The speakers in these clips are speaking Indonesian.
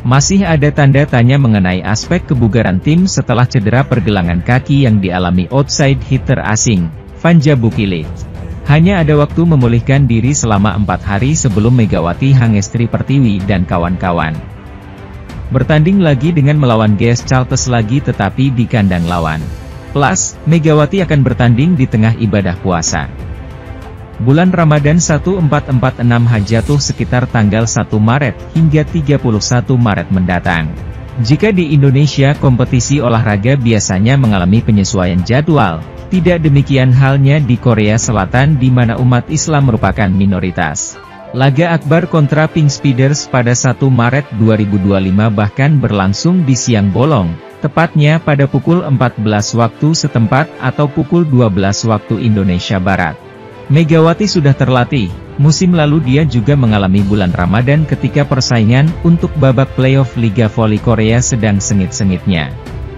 Masih ada tanda tanya mengenai aspek kebugaran tim setelah cedera pergelangan kaki yang dialami outside hitter asing, Vanja Bukilic. Hanya ada waktu memulihkan diri selama 4 hari sebelum Megawati Hangestri Pertiwi dan kawan-kawan bertanding lagi dengan melawan GS Chartes lagi tetapi di kandang lawan. Plus, Megawati akan bertanding di tengah ibadah puasa. Bulan Ramadan 1446 jatuh sekitar tanggal 1 Maret hingga 31 Maret mendatang. Jika di Indonesia kompetisi olahraga biasanya mengalami penyesuaian jadwal, tidak demikian halnya di Korea Selatan di mana umat Islam merupakan minoritas. Laga akbar kontra Pink Speeders pada 1 Maret 2025 bahkan berlangsung di siang bolong, tepatnya pada pukul 14 waktu setempat atau pukul 12 waktu Indonesia Barat. Megawati sudah terlatih, musim lalu dia juga mengalami bulan Ramadan ketika persaingan untuk babak playoff Liga Voli Korea sedang sengit-sengitnya.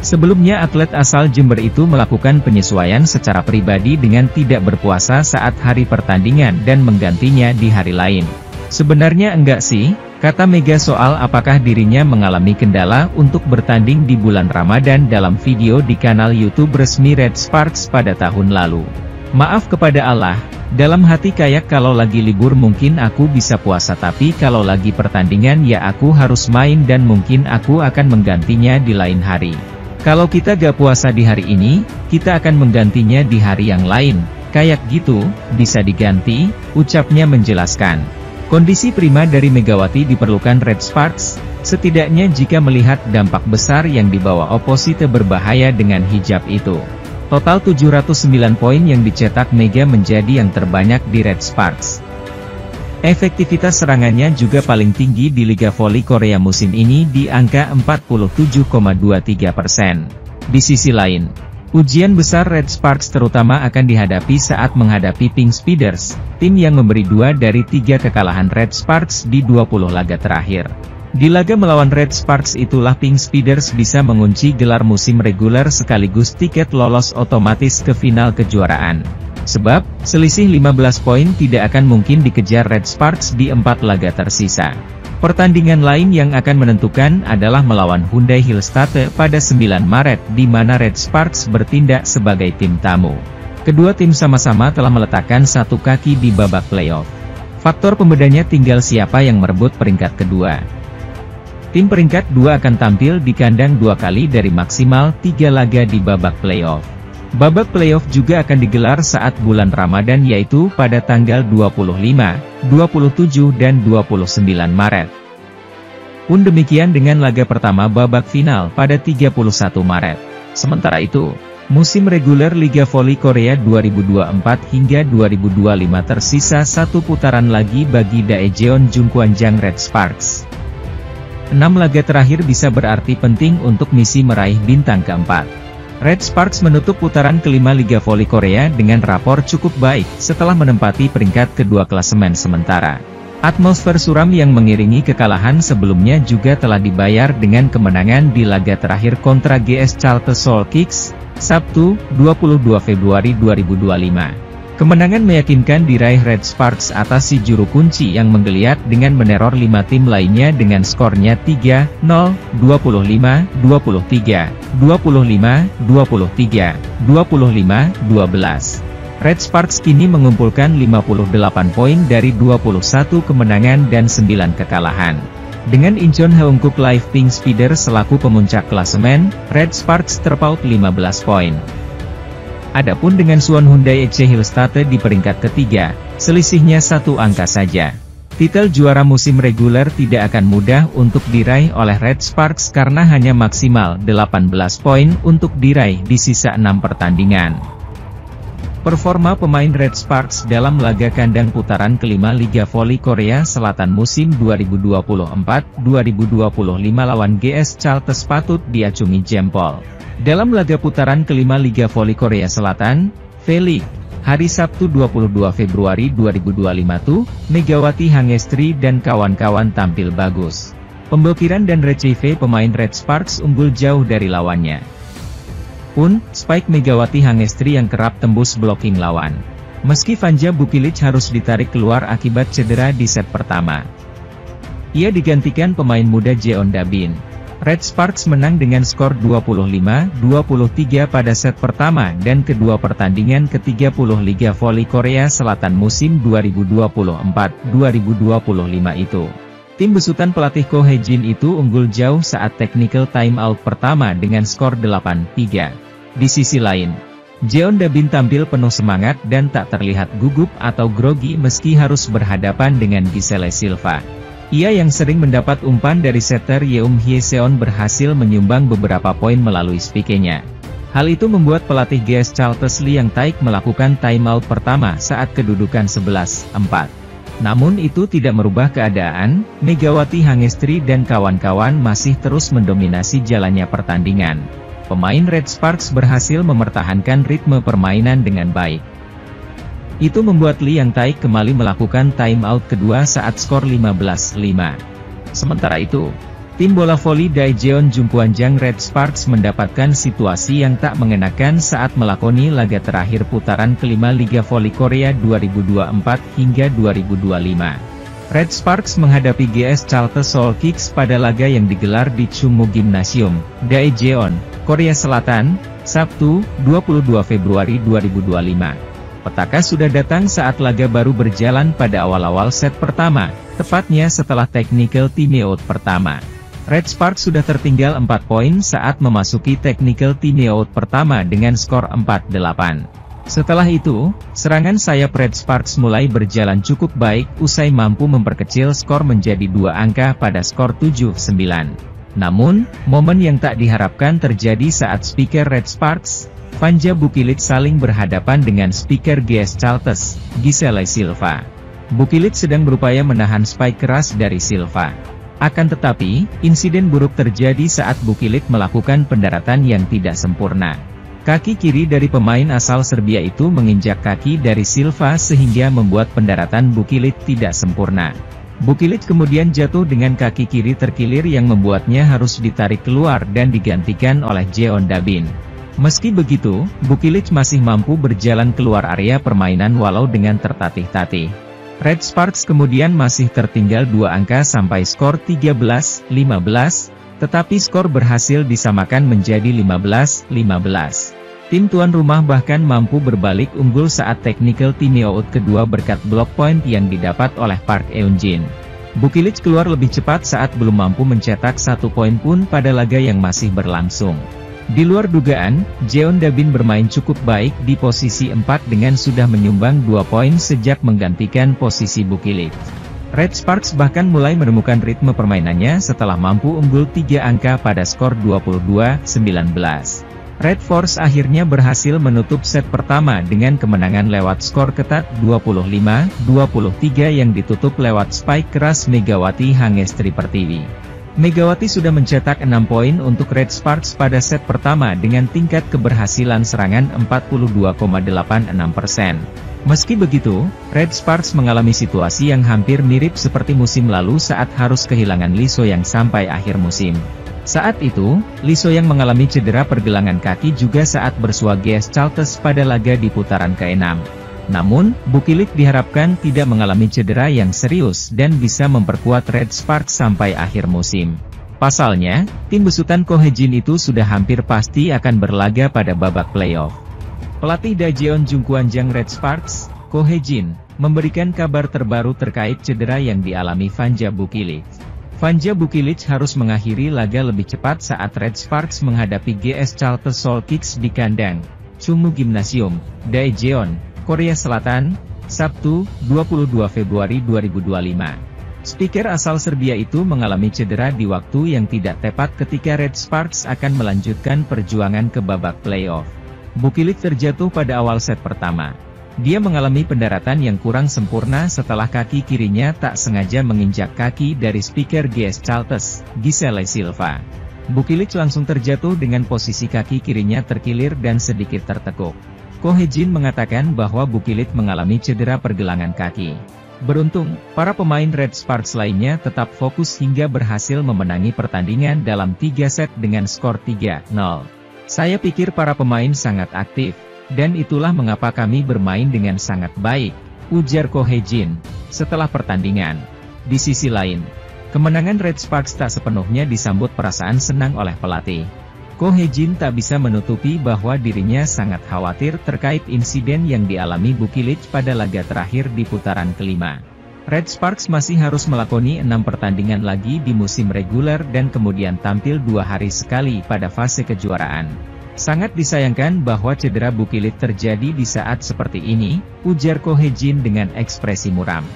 Sebelumnya atlet asal Jember itu melakukan penyesuaian secara pribadi dengan tidak berpuasa saat hari pertandingan dan menggantinya di hari lain. Sebenarnya enggak sih, kata Mega soal apakah dirinya mengalami kendala untuk bertanding di bulan Ramadan dalam video di kanal YouTube resmi Red Sparks pada tahun lalu. Maaf kepada Allah, dalam hati kayak kalau lagi libur mungkin aku bisa puasa tapi kalau lagi pertandingan ya aku harus main dan mungkin aku akan menggantinya di lain hari. Kalau kita gak puasa di hari ini, kita akan menggantinya di hari yang lain, kayak gitu, bisa diganti, ucapnya menjelaskan. Kondisi prima dari Megawati diperlukan Red Sparks, setidaknya jika melihat dampak besar yang dibawa oposite berbahaya dengan hijab itu. Total 709 poin yang dicetak Mega menjadi yang terbanyak di Red Sparks. Efektivitas serangannya juga paling tinggi di Liga Voli Korea musim ini di angka 47,23%. Di sisi lain, ujian besar Red Sparks terutama akan dihadapi saat menghadapi Pink Speeders, tim yang memberi 2 dari 3 kekalahan Red Sparks di 20 laga terakhir. Di laga melawan Red Sparks itulah Pink Speeders bisa mengunci gelar musim reguler sekaligus tiket lolos otomatis ke final kejuaraan. Sebab, selisih 15 poin tidak akan mungkin dikejar Red Sparks di 4 laga tersisa. Pertandingan lain yang akan menentukan adalah melawan Hyundai Hillstatte pada 9 Maret di mana Red Sparks bertindak sebagai tim tamu. Kedua tim sama-sama telah meletakkan 1 kaki di babak playoff. Faktor pembedanya tinggal siapa yang merebut peringkat kedua. Tim peringkat 2 akan tampil di kandang 2 kali dari maksimal 3 laga di babak playoff. Babak playoff juga akan digelar saat bulan Ramadan yaitu pada tanggal 25, 27 dan 29 Maret. Pun demikian dengan laga pertama babak final pada 31 Maret. Sementara itu, musim reguler Liga Voli Korea 2024 hingga 2025 tersisa 1 putaran lagi bagi Daejeon Jungkwanjang Red Sparks. 6 laga terakhir bisa berarti penting untuk misi meraih bintang keempat. Red Sparks menutup putaran kelima Liga Voli Korea dengan rapor cukup baik setelah menempati peringkat kedua klasemen sementara. Atmosfer suram yang mengiringi kekalahan sebelumnya juga telah dibayar dengan kemenangan di laga terakhir kontra GS Chartes Seoul Kicks, Sabtu, 22 Februari 2025. Kemenangan meyakinkan diraih Red Sparks atas si juru kunci yang menggeliat dengan meneror 5 tim lainnya dengan skornya 3-0, 25-23, 25-23, 25-12. Red Sparks kini mengumpulkan 58 poin dari 21 kemenangan dan 9 kekalahan. Dengan Incheon Heungkuk Live Pink Speeders selaku pemuncak klasemen, Red Sparks terpaut 15 poin. Adapun dengan Suwon Hyundai EC Hillstatte di peringkat ketiga, selisihnya 1 angka saja. Titel juara musim reguler tidak akan mudah untuk diraih oleh Red Sparks karena hanya maksimal 18 poin untuk diraih di sisa 6 pertandingan. Performa pemain Red Sparks dalam laga kandang putaran kelima Liga Voli Korea Selatan musim 2024-2025 lawan GS Chartes patut diacungi jempol. Dalam laga putaran kelima Liga Voli Korea Selatan, V-League, hari Sabtu 22 Februari 2025 Megawati Hangestri dan kawan-kawan tampil bagus. Pemblokiran dan retrieve pemain Red Sparks unggul jauh dari lawannya. Pun, spike Megawati Hangestri yang kerap tembus blocking lawan. Meski Vanja Bukilic harus ditarik keluar akibat cedera di set pertama. Ia digantikan pemain muda Jeon Da-bin. Red Sparks menang dengan skor 25-23 pada set pertama dan kedua pertandingan ke-30 Liga Voli Korea Selatan musim 2024-2025 itu. Tim besutan pelatih Ko Hye-jin itu unggul jauh saat technical timeout pertama dengan skor 8-3. Di sisi lain, Jeon Da-bin tampil penuh semangat dan tak terlihat gugup atau grogi meski harus berhadapan dengan Giselle Silva. Ia yang sering mendapat umpan dari setter Yeum Hye-seon berhasil menyumbang beberapa poin melalui spikenya. Hal itu membuat pelatih GS Chalters Lee Yang Taik melakukan timeout pertama saat kedudukan 11-4. Namun itu tidak merubah keadaan, Megawati Hangestri dan kawan-kawan masih terus mendominasi jalannya pertandingan. Pemain Red Sparks berhasil mempertahankan ritme permainan dengan baik. Itu membuat Lee Yang Taik kembali melakukan timeout kedua saat skor 15-5. Sementara itu, tim bola voli Daejeon Jungkwanjang Red Sparks mendapatkan situasi yang tak mengenakan saat melakoni laga terakhir putaran kelima Liga Voli Korea 2024 hingga 2025. Red Sparks menghadapi GS Chalters Seoul Kicks pada laga yang digelar di Chungmu Gymnasium, Daejeon, Korea Selatan, Sabtu, 22 Februari 2025. Petaka sudah datang saat laga baru berjalan pada awal-awal set pertama, tepatnya setelah technical timeout pertama. Red Sparks sudah tertinggal 4 poin saat memasuki technical timeout pertama dengan skor 4-8. Setelah itu, serangan sayap Red Sparks mulai berjalan cukup baik usai mampu memperkecil skor menjadi 2 angka pada skor 7-9. Namun, momen yang tak diharapkan terjadi saat speaker Red Sparks, Fanja Bukilit saling berhadapan dengan speaker GS Chalters, Giselle Silva. Bukilit sedang berupaya menahan spike keras dari Silva. Akan tetapi, insiden buruk terjadi saat Bukilit melakukan pendaratan yang tidak sempurna. Kaki kiri dari pemain asal Serbia itu menginjak kaki dari Silva sehingga membuat pendaratan Bukilit tidak sempurna. Bukilit kemudian jatuh dengan kaki kiri terkilir yang membuatnya harus ditarik keluar dan digantikan oleh Jeon Da-bin. Meski begitu, Bukilit masih mampu berjalan keluar area permainan walau dengan tertatih-tatih. Red Sparks kemudian masih tertinggal 2 angka sampai skor 13-15, tetapi skor berhasil disamakan menjadi 15-15. Tim tuan rumah bahkan mampu berbalik unggul saat technical timeout kedua berkat block point yang didapat oleh Park Eun-jin. Bukilit keluar lebih cepat saat belum mampu mencetak 1 poin pun pada laga yang masih berlangsung. Di luar dugaan, Jeon Da-bin bermain cukup baik di posisi 4 dengan sudah menyumbang 2 poin sejak menggantikan posisi Bukilit. Red Sparks bahkan mulai menemukan ritme permainannya setelah mampu unggul 3 angka pada skor 22-19. Red Force akhirnya berhasil menutup set pertama dengan kemenangan lewat skor ketat 25-23 yang ditutup lewat spike keras Megawati Hangestri Pertiwi. Megawati sudah mencetak 6 poin untuk Red Sparks pada set pertama dengan tingkat keberhasilan serangan 42,86%. Meski begitu, Red Sparks mengalami situasi yang hampir mirip seperti musim lalu saat harus kehilangan Lee So-yang sampai akhir musim. Saat itu, Lee So-yang mengalami cedera pergelangan kaki juga saat bersua GS Chalters pada laga di putaran ke-6. Namun, Bukilit diharapkan tidak mengalami cedera yang serius dan bisa memperkuat Red Sparks sampai akhir musim. Pasalnya, tim besutan Ko Hye-jin itu sudah hampir pasti akan berlaga pada babak playoff. Pelatih Daejeon Jungkwanjang Red Sparks, Ko Hye-jin, memberikan kabar terbaru terkait cedera yang dialami Fanja Bukilit. Fanja Bukilit harus mengakhiri laga lebih cepat saat Red Sparks menghadapi GS Chalters Seoul Kicks di kandang Chungmu Gymnasium, Daejeon, Korea Selatan, Sabtu, 22 Februari 2025. Speaker asal Serbia itu mengalami cedera di waktu yang tidak tepat ketika Red Sparks akan melanjutkan perjuangan ke babak playoff. Bukilit terjatuh pada awal set pertama. Dia mengalami pendaratan yang kurang sempurna setelah kaki kirinya tak sengaja menginjak kaki dari speaker GS Chalters, Giselle Silva. Bukilit langsung terjatuh dengan posisi kaki kirinya terkilir dan sedikit tertekuk. Ko Hye-jin mengatakan bahwa Bukilit mengalami cedera pergelangan kaki. Beruntung, para pemain Red Sparks lainnya tetap fokus hingga berhasil memenangi pertandingan dalam 3 set dengan skor 3-0. Saya pikir para pemain sangat aktif, dan itulah mengapa kami bermain dengan sangat baik, ujar Ko Hye-jin setelah pertandingan. Di sisi lain, Kemenangan Red Sparks tak sepenuhnya disambut perasaan senang oleh pelatih. Ko Hye-jin tak bisa menutupi bahwa dirinya sangat khawatir terkait insiden yang dialami Bukilec pada laga terakhir di putaran kelima. Red Sparks masih harus melakoni 6 pertandingan lagi di musim reguler dan kemudian tampil 2 hari sekali pada fase kejuaraan. Sangat disayangkan bahwa cedera Bukilec terjadi di saat seperti ini, ujar Ko Hye-jin dengan ekspresi muram.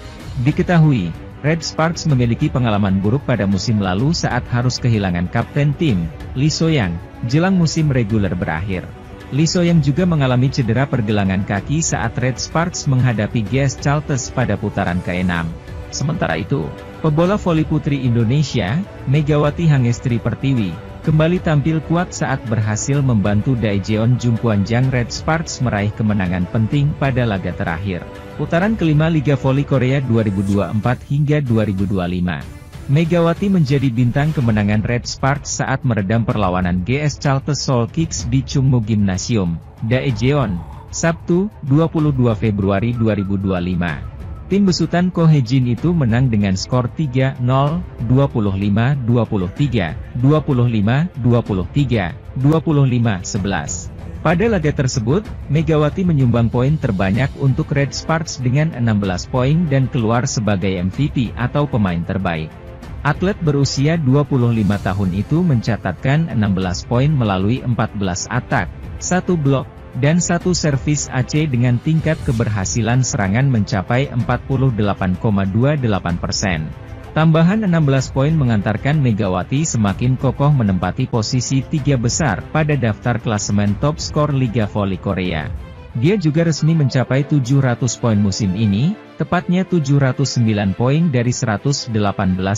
Diketahui, Red Sparks memiliki pengalaman buruk pada musim lalu saat harus kehilangan kapten tim, Lee So-young, jelang musim reguler berakhir. Lee So-young juga mengalami cedera pergelangan kaki saat Red Sparks menghadapi GS Charlton pada putaran ke-6. Sementara itu, pebola voli putri Indonesia, Megawati Hangestri Pertiwi, kembali tampil kuat saat berhasil membantu Daejeon Jungkwanjang Red Sparks meraih kemenangan penting pada laga terakhir putaran kelima Liga Voli Korea 2024 hingga 2025. Megawati menjadi bintang kemenangan Red Sparks saat meredam perlawanan GS Charlton Seoul Kicks di Chungmu Gymnasium, Daejeon, Sabtu, 22 Februari 2025. Tim besutan Ko Hye-jin itu menang dengan skor 3-0, 25-23, 25-23, 25-11. Pada laga tersebut, Megawati menyumbang poin terbanyak untuk Red Sparks dengan 16 poin dan keluar sebagai MVP atau pemain terbaik. Atlet berusia 25 tahun itu mencatatkan 16 poin melalui 14 atak, 1 blok, dan 1 servis AC dengan tingkat keberhasilan serangan mencapai 48,28%. Tambahan 16 poin mengantarkan Megawati semakin kokoh menempati posisi 3 besar pada daftar klasemen top skor Liga Voli Korea. Dia juga resmi mencapai 700 poin musim ini, tepatnya 709 poin dari 118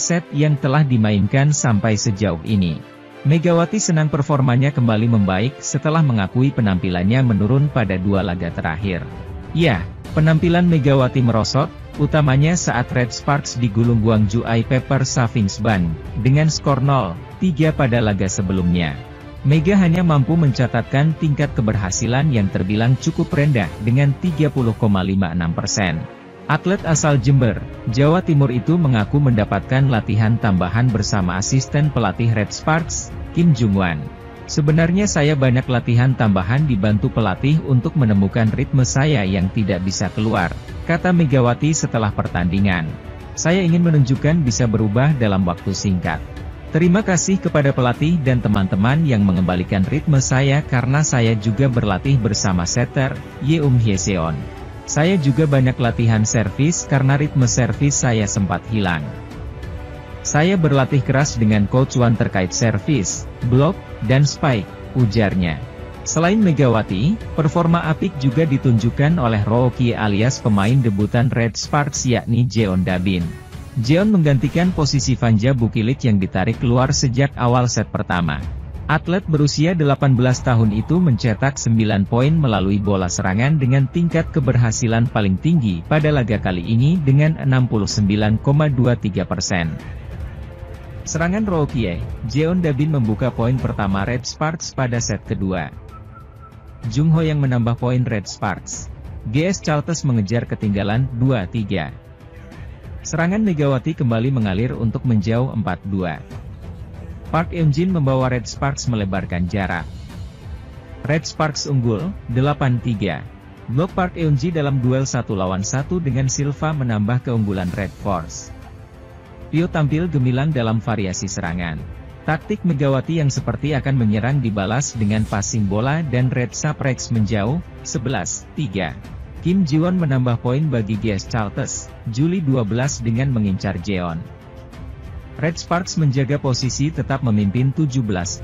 set yang telah dimainkan sampai sejauh ini. Megawati senang performanya kembali membaik setelah mengakui penampilannya menurun pada 2 laga terakhir. Ya, penampilan Megawati merosot, utamanya saat Red Sparks digulung Gwangju Pepper Savings Bank, dengan skor 0-3 pada laga sebelumnya. Mega hanya mampu mencatatkan tingkat keberhasilan yang terbilang cukup rendah dengan 30,56%. Atlet asal Jember, Jawa Timur itu mengaku mendapatkan latihan tambahan bersama asisten pelatih Red Sparks, Kim Jung-wan. Sebenarnya saya banyak latihan tambahan dibantu pelatih untuk menemukan ritme saya yang tidak bisa keluar, kata Megawati setelah pertandingan. Saya ingin menunjukkan bisa berubah dalam waktu singkat. Terima kasih kepada pelatih dan teman-teman yang mengembalikan ritme saya karena saya juga berlatih bersama setter, Yeum Hye-seon. Saya juga banyak latihan servis karena ritme servis saya sempat hilang. Saya berlatih keras dengan Coach Wan terkait servis, blok, dan spike, ujarnya. Selain Megawati, performa apik juga ditunjukkan oleh Roo Kie alias pemain debutan Red Sparks yakni Jeon Da-bin. Jeon menggantikan posisi Vanja Bukilec yang ditarik keluar sejak awal set pertama. Atlet berusia 18 tahun itu mencetak 9 poin melalui bola serangan dengan tingkat keberhasilan paling tinggi pada laga kali ini dengan 69,23%. Serangan Roo Kie, Jeon Da-bin membuka poin pertama Red Sparks pada set kedua. Jung Ho yang menambah poin Red Sparks. GS Charlton mengejar ketinggalan 2-3. Serangan Megawati kembali mengalir untuk menjauh 4-2. Park Eun-jin membawa Red Sparks melebarkan jarak. Red Sparks unggul, 8-3. Blok Park Eun-ji dalam duel 1 lawan 1 dengan Silva menambah keunggulan Red Force. Pio tampil gemilang dalam variasi serangan. Taktik Megawati yang seperti akan menyerang dibalas dengan passing bola dan Red Sparks menjauh, 11-3. Kim Ji-won menambah poin bagi GS Charlton, Juli 12 dengan mengincar Jeon. Red Sparks menjaga posisi tetap memimpin 17-7.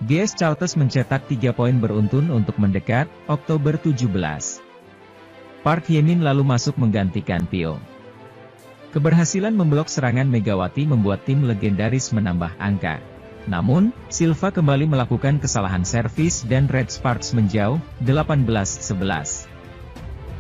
GS Charlton mencetak 3 poin beruntun untuk mendekat, Oktober 17. Park Hye-min lalu masuk menggantikan Pio. Keberhasilan memblok serangan Megawati membuat tim legendaris menambah angka. Namun, Silva kembali melakukan kesalahan servis dan Red Sparks menjauh, 18-11.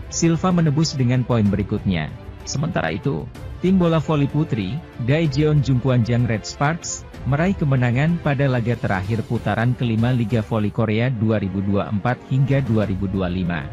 Silva menebus dengan poin berikutnya. Sementara itu, tim bola voli putri, Daejeon Jungkwanjang Red Sparks, meraih kemenangan pada laga terakhir putaran kelima Liga Voli Korea 2024 hingga 2025.